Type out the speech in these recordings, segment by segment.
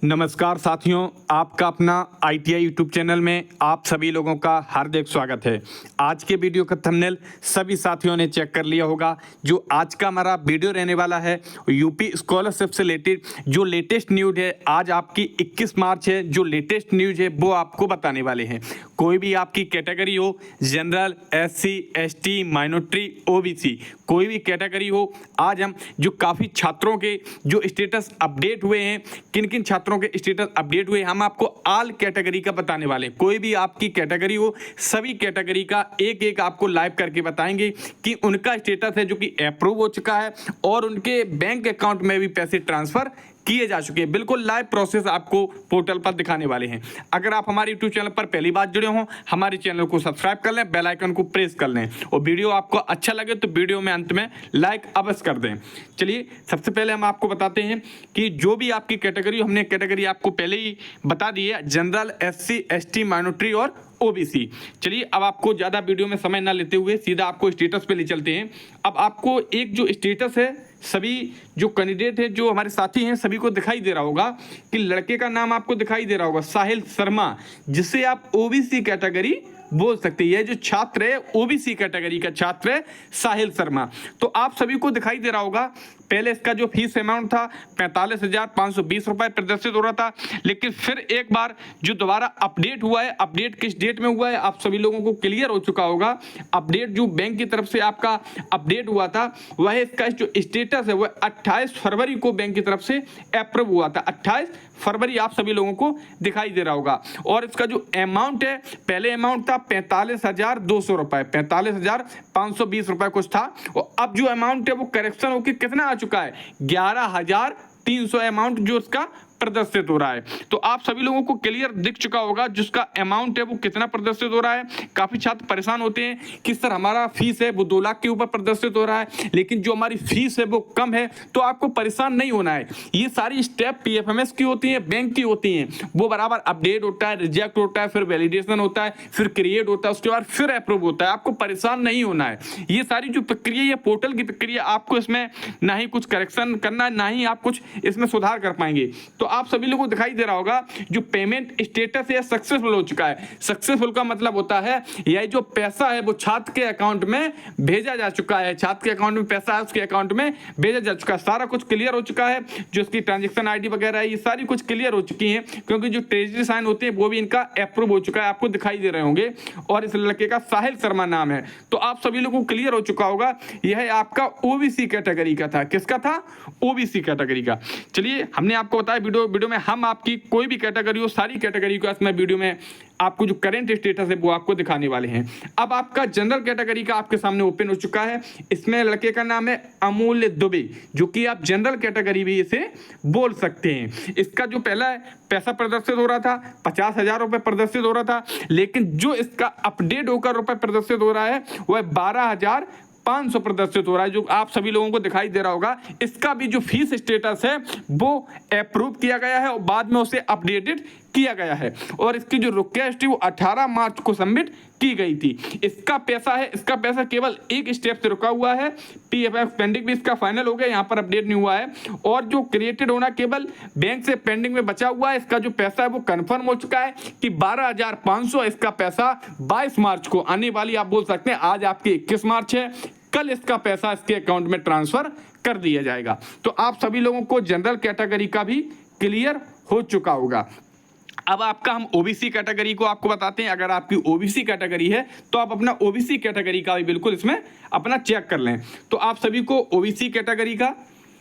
नमस्कार साथियों, आपका अपना ITI यूट्यूब चैनल में आप सभी लोगों का हार्दिक स्वागत है। आज के वीडियो का थंबनेल सभी साथियों ने चेक कर लिया होगा। जो आज का हमारा वीडियो रहने वाला है यूपी स्कॉलरशिप से रिलेटेड जो लेटेस्ट न्यूज़ है। आज आपकी 21 मार्च है, जो लेटेस्ट न्यूज़ है वो आपको बताने वाले हैं। कोई भी आपकी कैटेगरी हो, general, SC, ST, minority, OBC, कोई भी कैटेगरी हो, आज हम जो काफ़ी छात्रों के जो स्टेटस अपडेट हुए हैं, किन किन छात्रों के स्टेटस अपडेट हुए, हम आपको ऑल कैटेगरी का बताने वाले हैं। कोई भी आपकी कैटेगरी हो, सभी कैटेगरी का एक एक आपको लाइव करके बताएंगे कि उनका स्टेटस है जो कि अप्रूव हो चुका है और उनके बैंक अकाउंट में भी पैसे ट्रांसफर किए जा चुके हैं। बिल्कुल लाइव प्रोसेस आपको पोर्टल पर दिखाने वाले हैं। अगर आप हमारे यूट्यूब चैनल पर पहली बार जुड़े हों, हमारे चैनल को सब्सक्राइब कर लें, बेल आइकन को प्रेस कर लें और वीडियो आपको अच्छा लगे तो वीडियो में अंत में लाइक अवश्य कर दें। चलिए, सबसे पहले हम आपको बताते हैं कि जो भी आपकी कैटेगरी, हमने कैटेगरी आपको पहले ही बता दी है, जनरल, SC, ST, माइनॉरिटी और OBC। चलिए, अब आपको ज़्यादा वीडियो में समय ना लेते हुए सीधा आपको स्टेटस पे ले चलते हैं। अब आपको एक जो स्टेटस है, सभी जो कैंडिडेट है, जो हमारे साथी हैं, सभी को दिखाई दे रहा होगा कि लड़के का नाम आपको दिखाई दे रहा होगा, साहिल शर्मा, जिसे आप OBC कैटेगरी बोल सकते हैं। यह जो छात्र है OBC कैटेगरी का छात्र है साहिल शर्मा। तो आप सभी को दिखाई दे रहा होगा, पहले इसका जो फीस अमाउंट था 45,520 रुपए प्रदर्शित हो रहा था, लेकिन फिर एक बार जो दोबारा अपडेट हुआ है, अपडेट किस डेट में हुआ है आप सभी लोगों को क्लियर हो चुका होगा। अपडेट जो बैंक की तरफ से आपका अपडेट हुआ था, वह इसका जो स्टेटस है वह 28 फरवरी को बैंक की तरफ से अप्रूव हुआ था। 28 फरवरी आप सभी लोगों को दिखाई दे रहा होगा। और इसका जो अमाउंट है, पहले अमाउंट था 45,200 रुपए, 45,520 रुपए कुछ था, और अब जो अमाउंट है वो करेक्शन होकर कितना आ चुका है, 11,300 अमाउंट जो इसका प्रदर्शित हो रहा है। तो आप सभी लोगों को क्लियर दिख चुका होगा जिसका अमाउंट है वो कितना प्रदर्शित हो रहा है। काफी छात्र परेशान होते हैं कि सर हमारा फीस है वो 2 लाख के ऊपर प्रदर्शित हो रहा है, लेकिन जो हमारी फीस है वो कम है। तो आपको परेशान नहीं होना है। ये सारी स्टेप PFMS की होती है, बैंक की होती हैं। वो बराबर अपडेट होता है, रिजेक्ट होता है, फिर वैलिडेशन होता है, फिर क्रिएट होता है, उसके बाद फिर अप्रूव होता है। आपको परेशान नहीं होना है। ये सारी जो प्रक्रिया, ये पोर्टल की प्रक्रिया, आपको इसमें ना ही कुछ करेक्शन करना है, ना ही आप कुछ इसमें सुधार कर पाएंगे। तो आप सभी लोगों को दिखाई दे रहा होगा जो पेमेंट स्टेटस है सक्सेसफुल हो चुका है। सक्सेसफुल का मतलब होता है यह जो पैसा है वो छात्र के अकाउंट में भेजा जा चुका है। छात्र के अकाउंट में पैसा है, उसके अकाउंट में भेजा जा चुका है। सारा कुछ क्लियर हो चुका है। जो इसकी ट्रांजैक्शन ID वगैरह है, ये सारी कुछ क्लियर हो चुकी है, क्योंकि जो ट्रेजरी साइन होते हैं वो भी इनका अप्रूव हो चुका है, आपको दिखाई दे रहे होंगे। और इस लड़के का साहिल शर्मा नाम है। तो आप सभी लोगों को क्लियर हो चुका होगा, यह आपका OBC कैटेगरी का था। किसका था? OBC कैटेगरी का। चलिए, हमने आपको बताया वीडियो में हम आपकी कोई भी कैटेगरी हो, सारी कैटेगरी को इसमें वीडियो में आपको जो करंट स्टेटस है वो आपको दिखाने वाले हैं। अब आपका जनरल कैटेगरी का आपके सामने ओपन हो चुका है। इसमें लड़के का नाम है अमूल्य दुबे, जो कि आप जनरल कैटेगरी भी इसे बोल सकते हैं। इसका जो पहला पैसा प्रदर्शित हो रहा था 50,000 रुपए प्रदर्शित हो रहा था, लेकिन जो इसका अपडेट होकर रुपए प्रदर्शित हो रहा है वह 12,500 प्रदर्शित हो रहा है, जो आप सभी लोगों को दिखाई दे रहा होगा। इसका भी जो फीस स्टेटस है वो अप्रूव किया गया है और बाद में उसे अपडेटेड किया गया है। और इसकी जो रिक्वेस्ट थी वो 18 मार्च को सबमिट की गई थी। इसका पैसा केवल एक स्टेप से रुका हुआ है। PFF पेंडिंग भी इसका फाइनल हो गया, यहाँ पर अपडेट नहीं हुआ है। और जो क्रिएटेड होना केवल बैंक से पेंडिंग में बचा हुआ है। इसका जो पैसा है वो कंफर्म हो चुका है कि 12,500 इसका पैसा 22 मार्च को आने वाली, आप बोल सकते हैं आज आपकी 21 मार्च है, कल इसका पैसा इसके अकाउंट में ट्रांसफर कर दिया जाएगा। तो आप सभी लोगों को जनरल कैटेगरी का भी क्लियर हो चुका होगा। अब आपका हम OBC कैटेगरी को आपको बताते हैं। अगर आपकी OBC कैटेगरी है तो आप अपना OBC कैटेगरी का भी बिल्कुल इसमें अपना चेक कर लें। तो आप सभी को OBC कैटेगरी का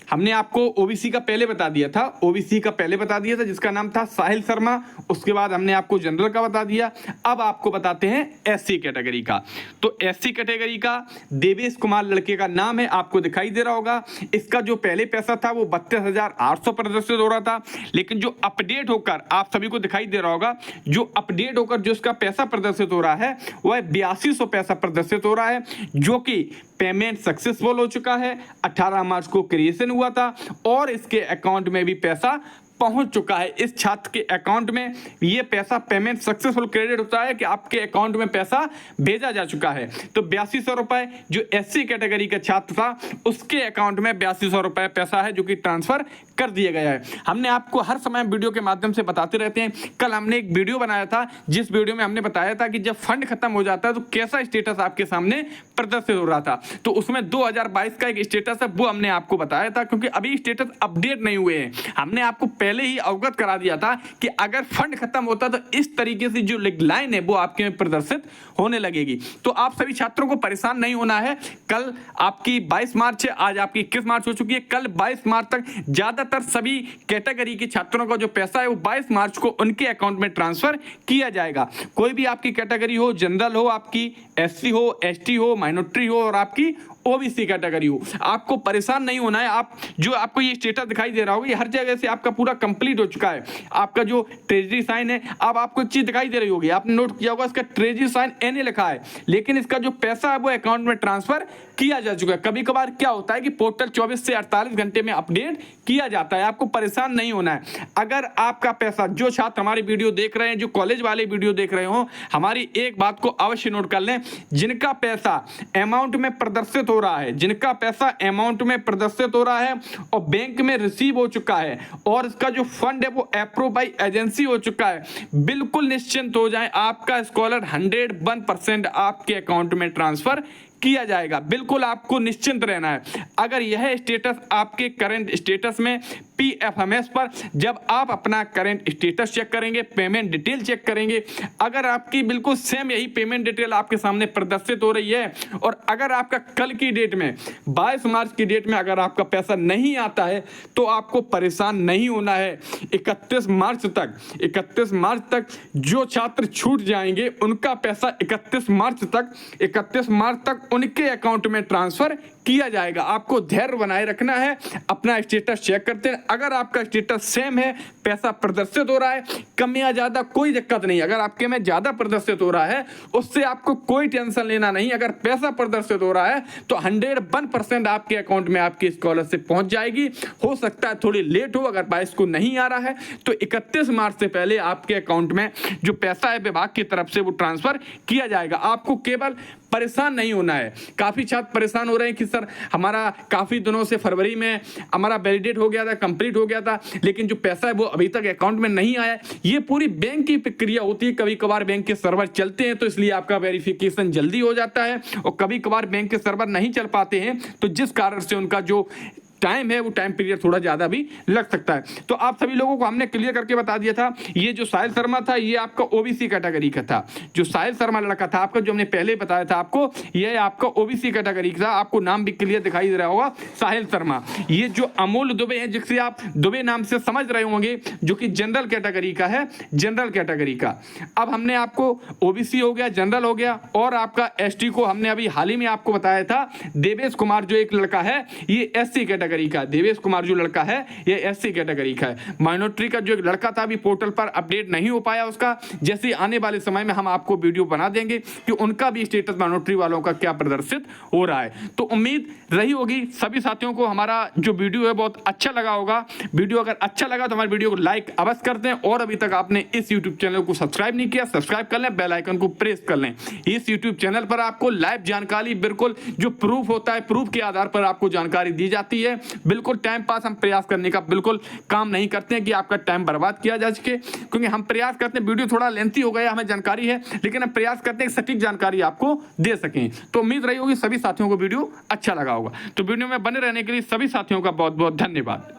हमने आपको OBC का पहले बता दिया था, OBC का पहले बता दिया था जिसका नाम था साहिल शर्मा। उसके बाद हमने आपको जनरल का बता दिया। अब आपको बताते हैं SC कैटेगरी का। तो SC कैटेगरी का देवेश कुमार लड़के का नाम है, आपको दिखाई दे रहा होगा। इसका जो पहले पैसा था वो 32,800 प्रदर्शित हो रहा था, लेकिन जो अपडेट होकर आप सभी को दिखाई दे रहा होगा, जो अपडेट होकर जो इसका पैसा प्रदर्शित हो रहा है वह 8200 पैसा प्रदर्शित हो रहा है, जो कि पेमेंट सक्सेसफुल हो चुका है। 18 मार्च को क्रिएशन हुआ था और इसके अकाउंट में भी पैसा पहुंच चुका है। इस छात्र के अकाउंट में ये पैसा पेमेंट सक्सेसफुल क्रेडिट होता है कि आपके अकाउंट में पैसा भेजा जा चुका है। तो 8200 रुपए जो SC कैटेगरी का छात्र था उसके अकाउंट में 8200 रुपए पैसा है जो कि ट्रांसफर कर दिया गया है। हमने आपको हर समय वीडियो के माध्यम से बताते रहते हैं। कल हमने एक वीडियो बनाया था जिस वीडियो में हमने बताया था कि जब फंड खत्म हो जाता है तो कैसा स्टेटस आपके सामने प्रदर्शित हो रहा था। तो उसमें 2022 का एक स्टेटस है, वो हमने आपको बताया था, क्योंकि अभी स्टेटस अपडेट नहीं हुए हैं। हमने आपको पहले ही अवगत करा दिया था कि अगर फंड खत्म होता तो इस तरीके से जो लाइन है वो आपके में प्रदर्शित होने लगेगी। तो आप सभी छात्रों को परेशान नहीं होना है। कल आपकी 22 मार्च है, आज आपकी 21 मार्च हो चुकी है। कल 22 मार्च तक ज्यादातर सभी कैटेगरी के छात्रों का जो पैसा है वो 22 मार्च को उनके अकाउंट में ट्रांसफर किया जाएगा। कोई भी आपकी कैटेगरी हो, जनरल हो, आपकी एससी हो, एसटी हो, माइनॉरिटी हो और आपकी ओबीसी कैटेगरी हो, आपको परेशान नहीं होना है। आप जो आपको ये स्टेटस दिखाई दे रहा होगा, ये हर जगह से आपका पूरा कंप्लीट हो चुका है। आपका जो ट्रेजरी साइन है, अब आपको एक चीज दिखाई दे रही होगी, आपने नोट किया होगा, इसका ट्रेजरी साइन एनए लिखा है, लेकिन इसका जो पैसा है वो अकाउंट में ट्रांसफर किया जा चुका है। कभी कभार क्या होता है कि पोर्टल 24 से 48 घंटे में अपडेट किया जाता है। आपको परेशान नहीं होना है। अगर आपका पैसा, जो छात्र हमारी वीडियो देख रहे हैं, जो कॉलेज वाले वीडियो देख रहे हो, हमारी एक बात को अवश्य नोट कर लें, जिनका पैसा अमाउंट में प्रदर्शित हो रहा है, जिनका पैसा अमाउंट में प्रदर्शित हो रहा है और बैंक में रिसीव हो चुका है और इसका जो फंड है वो अप्रूव बाई एजेंसी हो चुका है, बिल्कुल निश्चिंत हो जाए, आपका स्कॉलर 101% आपके अकाउंट में ट्रांसफर किया जाएगा। बिल्कुल आपको निश्चिंत रहना है। अगर यह स्टेटस आपके करंट स्टेटस में पीएफएमएस पर जब आप अपना करंट स्टेटस चेक करेंगे, पेमेंट डिटेल चेक करेंगे, अगर आपकी बिल्कुल सेम यही पेमेंट डिटेल आपके सामने प्रदर्शित हो रही है और अगर आपका कल की डेट में 22 मार्च की डेट में अगर आपका पैसा नहीं आता है तो आपको परेशान नहीं होना है। 31 मार्च तक जो छात्र छूट जाएंगे उनका पैसा 31 मार्च तक उनके अकाउंट में ट्रांसफर किया जाएगा। आपको धैर्य बनाए रखना है, अपना स्टेटस चेक करते हैं। अगर आपका स्टेटस सेम है, पैसा प्रदर्शित हो रहा है, कम या ज्यादा कोई दिक्कत नहीं। अगर आपके में ज्यादा प्रदर्शित हो रहा है उससे आपको कोई टेंशन लेना नहीं। अगर पैसा प्रदर्शित हो रहा है तो 101% आपके अकाउंट में आपकी स्कॉलरशिप पहुंच जाएगी। हो सकता है थोड़ी लेट हो, अगर 22 को नहीं आ रहा है तो 31 मार्च से पहले आपके अकाउंट में जो पैसा है विभाग की तरफ से वो ट्रांसफर किया जाएगा। आपको केवल परेशान नहीं होना है। काफी छात्र परेशान हो रहे हैं कि सर हमारा काफी दिनों से फरवरी में हमारा वैलिडेट हो गया था, कंप्लीट हो गया था, लेकिन जो पैसा है वो अभी तक अकाउंट में नहीं आया। ये पूरी बैंक की प्रक्रिया होती है। कभी कभार बैंक के सर्वर चलते हैं तो इसलिए आपका वेरिफिकेशन जल्दी हो जाता है और कभी कभार बैंक के सर्वर नहीं चल पाते हैं तो जिस कारण से उनका जो टाइम है वो टाइम पीरियड थोड़ा ज्यादा भी लग सकता है। तो आप सभी लोगों को हमने क्लियर करके बता दिया था। ये जो साहिल शर्मा था ये आपका ओबीसी कैटेगरी का था। जो साहिल शर्मा लड़का था आपका, जो हमने पहले बताया था आपको, ये आपका ओबीसी कैटेगरी का था। आपको नाम भी क्लियर दिखाई दे रहा होगा, साहिल शर्मा। ये जो अमोल दुबे है, जिससे आप दुबे नाम से समझ रहे होंगे, जो कि जनरल कैटेगरी का है, जनरल कैटेगरी का। अब हमने आपको ओबीसी हो गया, जनरल हो गया और आपका एसटी को हमने अभी हाल ही में आपको बताया था। देवेश कुमार जो एक लड़का है ये एससी कैटेगरी का, देवेश कुमार जो लड़का है ये एससी कैटेगरी का है। माइनॉरिटी का जो एक लड़का था अभी पोर्टल पर अपडेट नहीं हो पाया उसका, जैसे आने वाले समय में हम आपको वीडियो बना देंगे कि उनका भी स्टेटस माइनॉरिटी वालों का क्या प्रदर्शित हो रहा है। तो उम्मीद रही होगी सभी साथियों को हमारा जो वीडियो है बहुत अच्छा लगा होगा। वीडियो अगर अच्छा लगा तो हमारे वीडियो को लाइक अवश्य कर दें और अभी तक आपने इस यूट्यूब चैनल को सब्सक्राइब नहीं किया, सब्सक्राइब कर लें, बेल आइकन को प्रेस कर लें। इस यूट्यूब चैनल पर आपको लाइव जानकारी, बिल्कुल जो प्रूफ होता है, प्रूफ के आधार पर आपको जानकारी दी जाती है। बिल्कुल टाइम पास हम प्रयास करने का बिल्कुल काम नहीं करते हैं कि आपका टाइम बर्बाद किया जा सके, क्योंकि हम प्रयास करते हैं, वीडियो थोड़ा लेंथी हो गया, हमें जानकारी है, लेकिन हम प्रयास करते हैं सटीक जानकारी आपको दे सकें। तो उम्मीद रही होगी सभी साथियों को वीडियो अच्छा लगा होगा। तो वीडियो में बने रहने के लिए सभी साथियों का बहुत बहुत धन्यवाद।